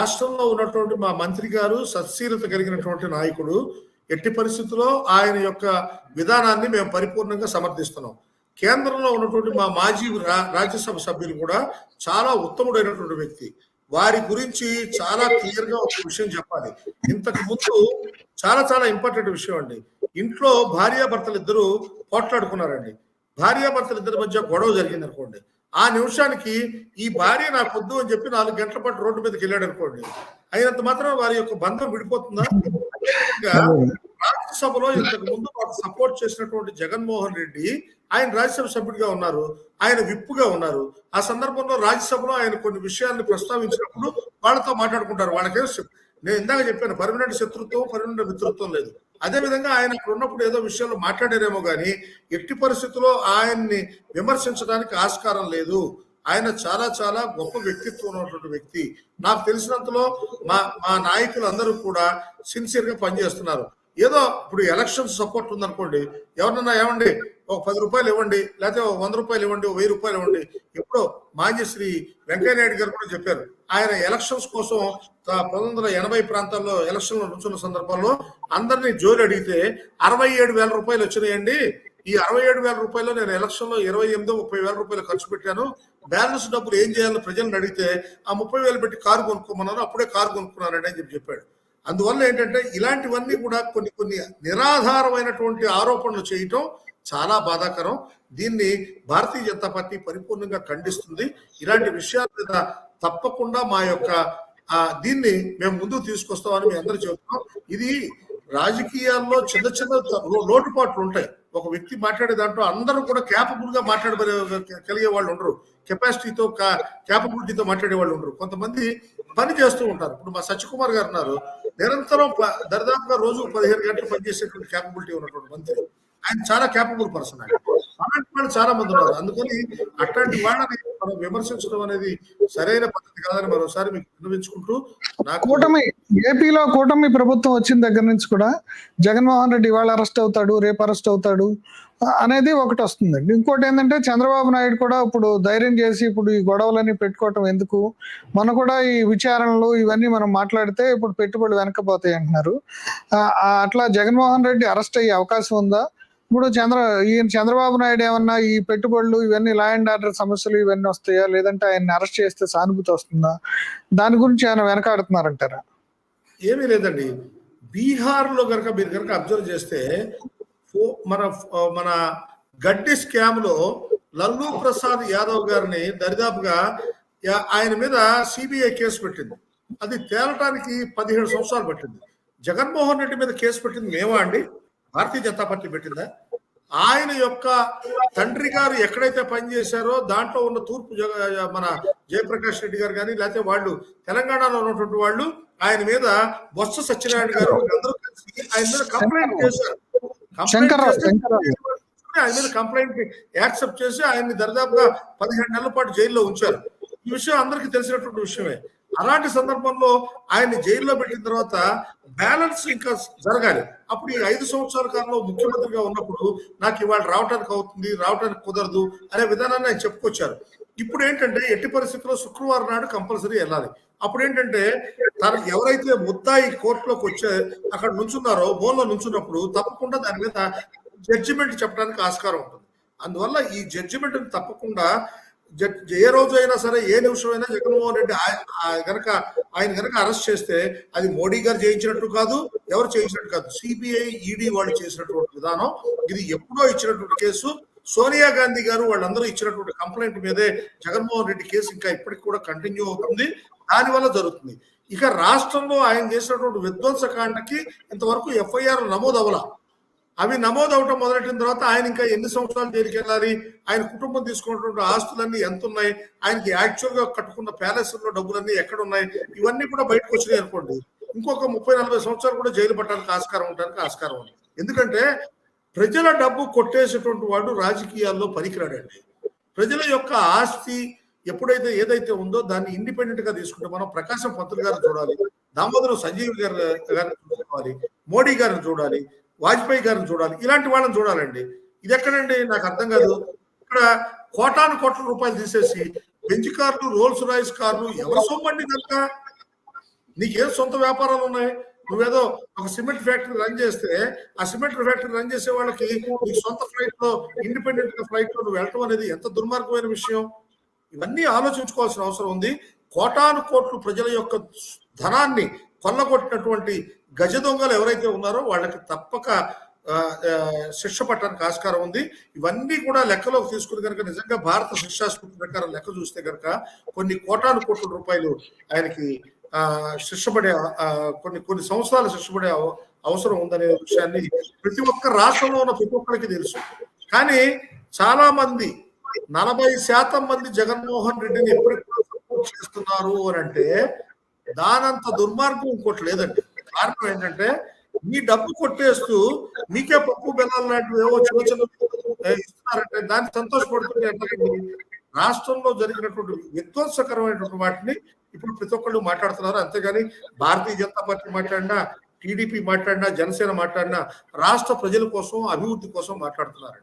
రాష్ట్రంలో ఉన్నటువంటి మా మంత్రి గారు సత్శీలత కలిగినటువంటి నాయకుడు. ఎట్టి పరిస్థితుల్లో ఆయన యొక్క విధానాన్ని మేము పరిపూర్ణంగా సమర్థిస్తున్నాం. కేంద్రంలో ఉన్నటువంటి మా మాజీ రాజ్యసభ సభ్యులు కూడా చాలా ఉత్తముడైనటువంటి వ్యక్తి. వారి గురించి చాలా క్లియర్ గా ఒక విషయం చెప్పాలి. ఇంతకు ముందు చాలా చాలా ఇంపార్టెంట్ విషయం అండి. ఇంట్లో భార్యాభర్తలు ఇద్దరు పోట్లాడుకున్నారండి. భార్యాభర్తలు ఇద్దరి మధ్య గొడవ జరిగింది అనుకోండి. ఆ నిమిషానికి ఈ భార్య నాకు వద్దు అని చెప్పి 4 గంటల పాటు రోడ్డు మీదకి వెళ్ళాడు అనుకోండి. అయినంత మాత్రం వారి యొక్క బంధం విడిపోతుందా? రాజ్యసభలో ఇంతకు ముందు మాకు సపోర్ట్ చేసినటువంటి జగన్మోహన్ రెడ్డి ఆయన రాజ్యసభ సభ్యుడిగా ఉన్నారు, ఆయన విప్పుగా ఉన్నారు. ఆ సందర్భంలో రాజ్యసభలో ఆయన కొన్ని విషయాన్ని ప్రస్తావించినప్పుడు వాళ్ళతో మాట్లాడుకుంటారు. వాళ్ళకే నేను ఇందాక చెప్పాను, పర్మనెంట్ శత్రుత్వం, పర్మనెంట్ మిత్రత్వం లేదు. అదే విధంగా ఆయన అక్కడ ఉన్నప్పుడు ఏదో విషయాల్లో మాట్లాడారేమో కానీ ఎట్టి పరిస్థితుల్లో ఆయన్ని విమర్శించడానికి ఆస్కారం లేదు. ఆయన చాలా చాలా గొప్ప వ్యక్తిత్వం ఉన్నటువంటి వ్యక్తి. నాకు తెలిసినంతలో మా నాయకులు అందరూ కూడా సిన్సియర్ గా పనిచేస్తున్నారు. ఏదో ఇప్పుడు ఎలక్షన్స్ సపోర్ట్ ఉందనుకోండి, ఎవరన్నా ఏమండి ఒక 10 రూపాయలు ఇవ్వండి, లేకపోతే 100 రూపాయలు ఇవ్వండి, 1000 రూపాయలు ఇవ్వండి. ఇప్పుడు మాజీ శ్రీ వెంకయ్య నాయుడు గారు కూడా చెప్పారు, ఆయన ఎలక్షన్స్ కోసం 1980 ప్రాంతాల్లో ఎలక్షన్లో నుంచున్న సందర్భంలో అందరినీ జోలి అడిగితే 67,000 రూపాయలు వచ్చినాయండి. ఈ 67,000 రూపాయలు నేను ఎలక్షన్ లో 28-30,000 రూపాయలు ఖర్చు పెట్టాను. బ్యాలెన్స్ డబ్బులు ఏం చేయాలో ప్రజలను అడిగితే ఆ 30,000 పెట్టి కారు కొనుక్కోమన్నాను, అప్పుడే కారు కొనుక్కున్నానండి అని చెప్పాడు. అందువల్ల ఏంటంటే ఇలాంటివన్నీ కూడా కొన్ని నిరాధారమైనటువంటి ఆరోపణలు చేయటం చాలా బాధాకరం. దీన్ని భారతీయ జనతా పార్టీ పరిపూర్ణంగా ఖండిస్తుంది. ఇలాంటి విషయాల మీద తప్పకుండా మా యొక్క దీన్ని మేము ముందుకు తీసుకొస్తామని మేము అందరూ చెబుతున్నాం. ఇది రాజకీయాల్లో చిన్న చిన్న లోటుపాట్లు ఉంటాయి. ఒక వ్యక్తి మాట్లాడే దాంట్లో అందరూ కూడా క్యాపబుల్ గా కలిగే వాళ్ళు ఉండరు, కెపాసిటీతో క్యాపబిలిటీతో మాట్లాడే వాళ్ళు ఉండరు. కొంతమంది పని చేస్తూ ఉంటారు. ఇప్పుడు మా సత్యకుమార్ గారు ఉన్నారు, నిరంతరం దరిదాపుగా రోజు 15 గంటలు పనిచేసేటువంటి క్యాపబిలిటీ ఉన్నటువంటి మంత్రి. ఆయన చాలా క్యాపబుల్ పర్సన్. అలాంటి వాళ్ళు చాలా మంది ఉన్నారు. అందుకని అట్లాంటి వాళ్ళని మనం విమర్శించడం అనేది సరైన పద్ధతి కాదని మరోసారి మీకు విన్నవించుకుంటూ, ఏపీలో కూటమి ప్రభుత్వం వచ్చిన దగ్గర నుంచి కూడా జగన్మోహన్ రెడ్డి ఇవాళ అరెస్ట్ అవుతాడు, రేపు అరెస్ట్ అవుతాడు అనేది ఒకటి వస్తుందండి. ఇంకోటి ఏంటంటే చంద్రబాబు నాయుడు కూడా ఇప్పుడు ధైర్యం చేసి ఇప్పుడు ఈ గొడవలన్నీ పెట్టుకోవటం ఎందుకు, మన కూడా ఈ విచారణలు ఇవన్నీ మనం మాట్లాడితే ఇప్పుడు పెట్టుబడులు వెనకపోతాయి అంటున్నారు. అట్లా జగన్మోహన్ రెడ్డి అరెస్ట్ అయ్యే అవకాశం ఉందా? ఇప్పుడు చంద్రబాబు నాయుడు ఏమన్నా ఈ పెట్టుబడులు ఇవన్నీ లా అండ్ ఆర్డర్ సమస్యలు ఇవన్నీ వస్తాయా, లేదంటే ఆయన్ని అరెస్ట్ చేస్తే సానుభూతి వస్తుందా? దాని గురించి ఆయన వెనకాడుతున్నారంటారా? ఏమీ లేదండి. బీహార్ లో కనుక మీరు కనుక అబ్జర్వ్ చేస్తే మన గడ్డి స్కామ్ లో లల్లూ ప్రసాద్ యాదవ్ గారిని దరిదాపుగా ఆయన మీద సిబిఐ కేసు పెట్టింది. అది తేలటానికి 17 సంవత్సరాలు పట్టింది. జగన్మోహన్ రెడ్డి మీద కేసు పెట్టింది మేమా అండి? భారతీయ జనతా పార్టీ పెట్టిందా? ఆయన యొక్క తండ్రి గారు ఎక్కడైతే పనిచేశారో దాంట్లో ఉన్న తూర్పు మన జయప్రకాష్ రెడ్డి గారు కానీ, లేకపోతే వాళ్ళు తెలంగాణలో ఉన్నటువంటి వాళ్ళు ఆయన మీద బొత్స సత్యనారాయణ గారు అందరూ కలిసి ఆయన మీద కంప్లైంట్ చేశారు. ఆయన మీద కంప్లైంట్ యాక్సెప్ట్ చేసి ఆయన్ని దరిదాపుగా 15 నెలల పాటు జైల్లో ఉంచారు. ఈ విషయం అందరికీ తెలిసినటువంటి విషయమే. అలాంటి సందర్భంలో ఆయన్ని జైల్లో పెట్టిన తర్వాత బ్యాలెన్స్ ఇంకా జరగాలి. అప్పుడు ఈ 5 సంవత్సరాల కాలంలో ముఖ్యమంత్రిగా ఉన్నప్పుడు నాకు ఇవాళ రావడానికి అవుతుంది, రావడానికి కుదరదు అనే విధానాన్ని ఆయన చెప్పుకొచ్చారు. ఇప్పుడు ఏంటంటే ఎట్టి పరిస్థితుల్లో శుక్రవారం నాడు కంపల్సరీ వెళ్ళాలి. అప్పుడు ఏంటంటే ఎవరైతే ముద్దాయి కోర్టులోకి వచ్చే అక్కడ నుంచున్నారో బోన్లో నుంచున్నప్పుడు తప్పకుండా దాని మీద జడ్జిమెంట్ చెప్పడానికి ఆస్కారం ఉంటుంది. అందువల్ల ఈ జడ్జిమెంట్ తప్పకుండా ఏ రోజు అయినా సరే, ఏ నిమిషం అయినా జగన్మోహన్ రెడ్డి ఆయన గనక అరెస్ట్ చేస్తే అది మోడీ గారు చేయించినట్టు కాదు, ఎవరు చేయించినట్టు కాదు, సిబిఐ ఈడీ వాళ్ళు చేసినటువంటి విధానం. ఇది ఎప్పుడో ఇచ్చినటువంటి కేసు. సోనియా గాంధీ గారు వాళ్ళందరూ ఇచ్చినటువంటి కంప్లైంట్ మీదే జగన్మోహన్ రెడ్డి కేసు ఇంకా ఇప్పటికి కూడా కంటిన్యూ అవుతుంది. దానివల్ల జరుగుతుంది. ఇక రాష్ట్రంలో ఆయన చేసినటువంటి విధ్వంసకాండకి ఇంతవరకు ఎఫ్ఐఆర్ నమోదు అవ్వాల. అవి నమోదు అవటం మొదలెట్టిన తర్వాత ఆయన ఇంకా ఎన్ని సంవత్సరాలు జైలుకి వెళ్ళాలి, ఆయన కుటుంబం తీసుకున్నటువంటి ఆస్తులన్నీ ఎంత ఉన్నాయి, ఆయనకి యాక్చువల్ గా కట్టుకున్న ప్యాలెస్లో డబ్బులన్నీ ఎక్కడ ఉన్నాయి, ఇవన్నీ కూడా బయటకు వచ్చినాయి అనుకోండి, ఇంకొక 30-40 సంవత్సరాలు కూడా జైలు పట్టడానికి ఆస్కారం ఉంది. ఎందుకంటే ప్రజల డబ్బు కొట్టేసేటువంటి వాడు రాజకీయాల్లో పనికిరాడండి. ప్రజల యొక్క ఆస్తి ఎప్పుడైతే ఏదైతే ఉందో దాన్ని ఇండిపెండెంట్ గా తీసుకుంటే మనం ప్రకాశం పంతులు గారిని చూడాలి, దామోదరం సంజీవ్ గారిని చూడాలి, మోడీ గారిని చూడాలి, వాజ్పేయి గారిని చూడాలి, ఇలాంటి వాళ్ళని చూడాలండి. ఇది ఎక్కడండి? నాకు అర్థం కాదు. ఇక్కడ కోట్ల రూపాయలు తీసేసి బెంజ్ కార్లు, రోల్స్ రాయిస్ కార్లు ఎవరి సొమ్మండి కనుక నీకేం సొంత వ్యాపారాలు ఉన్నాయి? నువ్వేదో ఒక సిమెంట్ ఫ్యాక్టరీ రన్ చేస్తే ఆ సిమెంట్ ఫ్యాక్టరీ రన్ చేసే వాళ్ళకి నీకు సొంత ఫ్లైట్ లో ఇండిపెండెంట్ గా ఫ్లైట్ లో నువ్వు వెళ్ళటం అనేది ఎంత దుర్మార్గమైన విషయం. ఇవన్నీ ఆలోచించుకోవాల్సిన అవసరం ఉంది. కోటాను కోట్లు ప్రజల యొక్క ధనాన్ని కొల్లగొట్టినటువంటి గజ దొంగలు ఎవరైతే ఉన్నారో వాళ్ళకి తప్పక శిక్ష పట్టడానికి ఆస్కారం ఉంది. ఇవన్నీ కూడా లెక్కలోకి తీసుకుని కనుక నిజంగా భారత శిక్షా స్మృతి ప్రకారం లెక్క చూస్తే కనుక కొన్ని కోటాను కోట్ల రూపాయలు ఆయనకి శిక్ష పడే కొన్ని సంవత్సరాలు శిక్ష పడే అవసరం ఉందనే విషయాన్ని ప్రతి ఒక్క రాష్ట్రంలో ఉన్న ప్రతి ఒక్కరికి తెలుసు. కానీ చాలా మంది 40% మంది జగన్మోహన్ రెడ్డిని ఎప్పటికీ సపోర్ట్ చేస్తున్నారు అని అంటే దానంత దుర్మార్గం ఇంకోటి లేదండి. కారణం ఏంటంటే మీ డబ్బు కొట్టేస్తూ మీకే పప్పు బెల్లాలు లాంటివి ఏవో చిన్న చిన్న ఇస్తున్నారంటే దాన్ని సంతోషపడుతుంటే ఎట్లాగండి? రాష్ట్రంలో జరిగినటువంటి విధ్వంసకరమైనటువంటి వాటిని ఇప్పుడు ప్రతి ఒక్కళ్ళు మాట్లాడుతున్నారు. అంతేగాని భారతీయ జనతా పార్టీ మాట్లాడినా, టీడీపీ మాట్లాడినా, జనసేన మాట్లాడినా రాష్ట్ర ప్రజల కోసం, అభివృద్ధి కోసం మాట్లాడుతున్నారు.